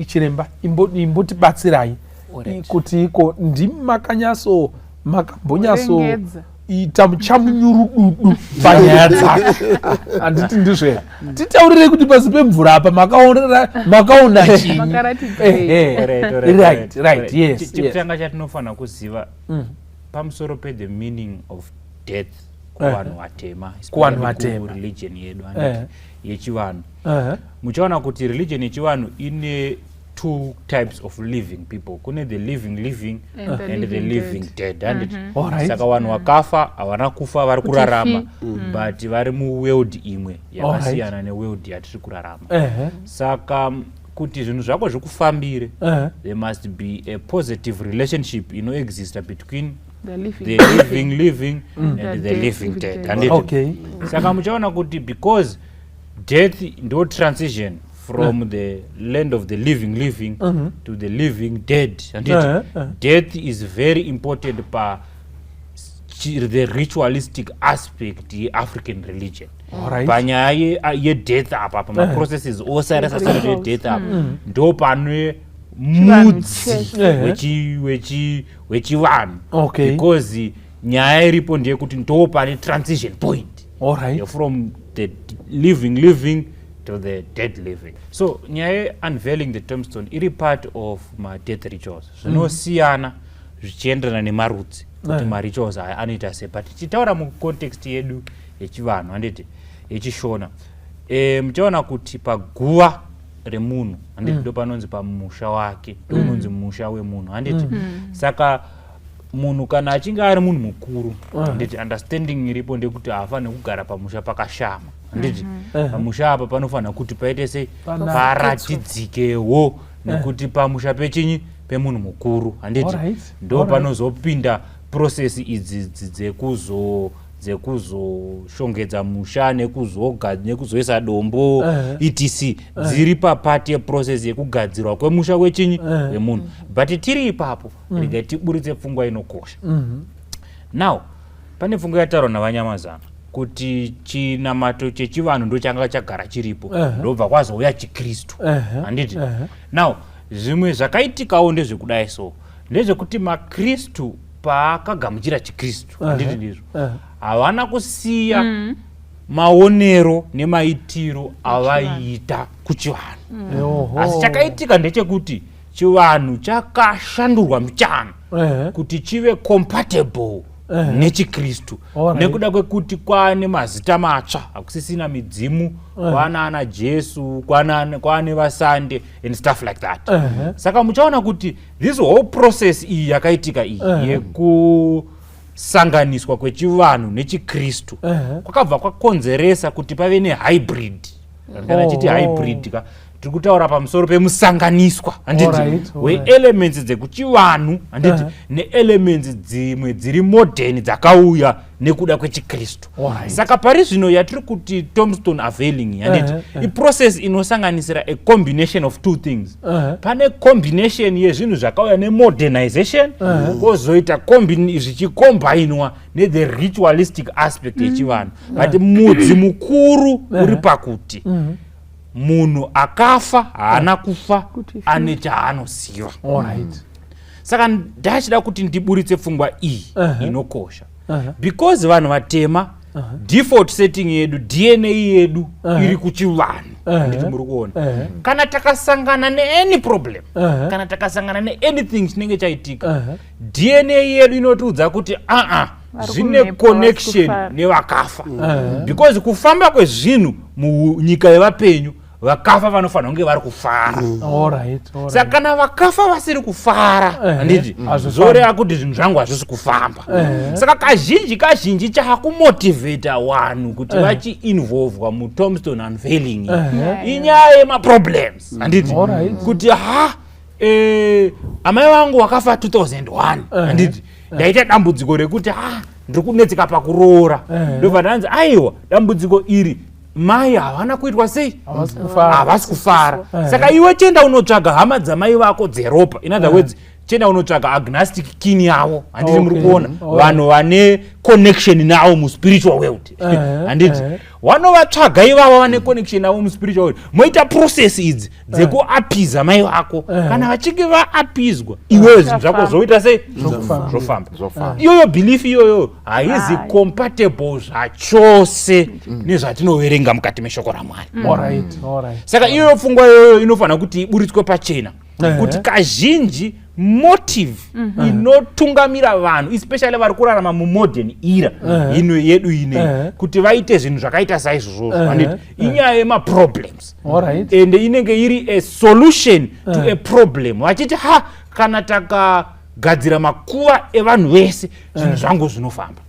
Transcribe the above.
chiremba imboti batsirai kuti iko ndimakanyaso makambonyaso ita muchamunyurududu panyaya dzake handiti ndizve titaurire kuti pasi pemvura apa makaona chini. Right, yes. Chekutanga chatinofanira kuziva pamusoro the meaning of death kuvanhu vatema, religion yedu yechivanhu. Muchaona kuti religion yechivanhu ine two types of living people. Kune the living and the living dead. Saka vanhu vakafa havana kufa vari kurarama, but vari muworld imwe yakasiyana neworld yatiri kurarama. Saka kuti zvinhu zvako zvikufambire, there must be a positive relationship exist between the living and the living dead. Saka muchaona kuti because death ndo transition from the land of the living to the living dead. Death is very important for the ritualistic aspect of African religion. Panyaya ye death apa pa processes osarasa death apa ndo panwe mudzi wechivanhu, because nyaya iripo ndeyekuti ndo pane transition point from the living to the dead living. So nyaya unveiling the tombstone iri part of my death rituals. Zvinosiyana zvichienderana nemarudzi kuti marituals aya anoita sei, but tichitaura mucontext yedu yechivanhu handiti yechishona, muchaona kuti paguva remunhu handiti ndo panonzi pamusha wake, ndo unonzi musha wemunhu handiti. Saka munhu kana achinge ari munhu mukuru handiti understanding iripo ndekuti haafaniri kugara pamusha pakashama handiti. Pamusha apa panofanira kuti paite sei paratidzikewo, nekuti pamusha pechinyi pemunhu mukuru handiti ndo panozopinda process idzi dzekuzoshongedza musha nekuzoisa dombo etc dziri papati yeprocess yekugadzirwa kwemusha wechinyi wemunhu. But tiri ipapo regai tiburitse pfungwa inokosha. Now pane pfungwa yataurwa navanyamazana kuti chinamato chechivanhu ndo changa chagara chiripo, ndobva kwazouya chikristu handiti. Now zvimwe zvakaitikawo ndezvekudai so ndezvekuti makristu paakagamuchira chikristu handiti ndizvo havana kusiya maonero nemaitiro avaiita kuchivanhu. Asi chakaitika ndechekuti chivanhu chakashandurwa muchana kuti chive compatible nechikristu, nekuda kwekuti kwane mazita matsva, hakusisina midzimu, kwana Jesu, kwane vasande and stuff like that. Saka muchaona kuti this whole process iyi yakaitika iyi yekusanganiswa kwechivanhu nechikristu kwakabva kwakonzeresa kuti pave nehybrid. Kana chiti hybrid ka tiri kutaura pamusoro pemusanganiswa handiti weelements dzekuchivanhu handiti neelements dzimwe dziri modern dzakauya nekuda kwechikristu. Saka pari zvino yatiri kuti tombstone unveiling handiti iprocess inosanganisira a combination of two things. Pane combination yezvinhu zvakauya nemodernization, kozoita zvichikombainwa nethe ritualistic aspect yechivanhu. But mudzi mukuru uri pakuti munhu akafa haana kufa ane chaanosiva. Saka ndachida kuti ndiburitse pfungwa iyi inokosha, because vanhu vatema default setting yedu, DNA yedu iri kuchivanhu nditi muri kuona. Kana takasangana neany problem, kana takasangana neanything chinenge chaitika, DNA yedu inotiudza kuti zvine connection nevakafa, because kufamba kwezvinhu munyika yevapenyu vakafa vanofanira kunge vari kufara. Saka kana vakafa vasiri kufara handiti zoreva kuti zvinhu zvangu hazvisi kufamba. Saka kazhinji chakumotivheta vanhu kuti vachiinvolvwa mutombstone unveiling inyaya yemaproblems handiti, kuti amai vangu vakafa 2001 handiti ndaita dambudziko rekuti ndiri kunetseka pakuroora, ndobva ndanzi aiwa dambudziko iri mai havana kuitwa sei, havasi kufara. Saka iwe chenda unotsvaga hama dzamai vako dzeropa, in other words chenda unotsvaga agnostic kin yavo, handiti muri kuona vanhu vane connection navo muspiritual world, handiti wanovatsvaga ivavo vane connection navo muspiritual world, moita process idzi dzekuapiza mai vako, kana vachinge vaapizwa iwewe zvinhu zvako zoita sei, zvofamba. Iyoyo belief iyoyo haizi compatible zvachose nezvatinoverenga mukati meshoko raMwari. Saka iyoyo pfungwa iyoyo inofanira kuti iburitswe pachena, kuti kazhinji motive inotungamira vanhu especially vari kurarama mumodern era ino yedu ine kuti vaite zvinhu zvakaita saizvozvo, handiti inyaya yemaproblems, ende inenge iri a solution to a problem, vachiti kana takagadzira makuva evanhu vese zvinhu zvangu zvinofamba.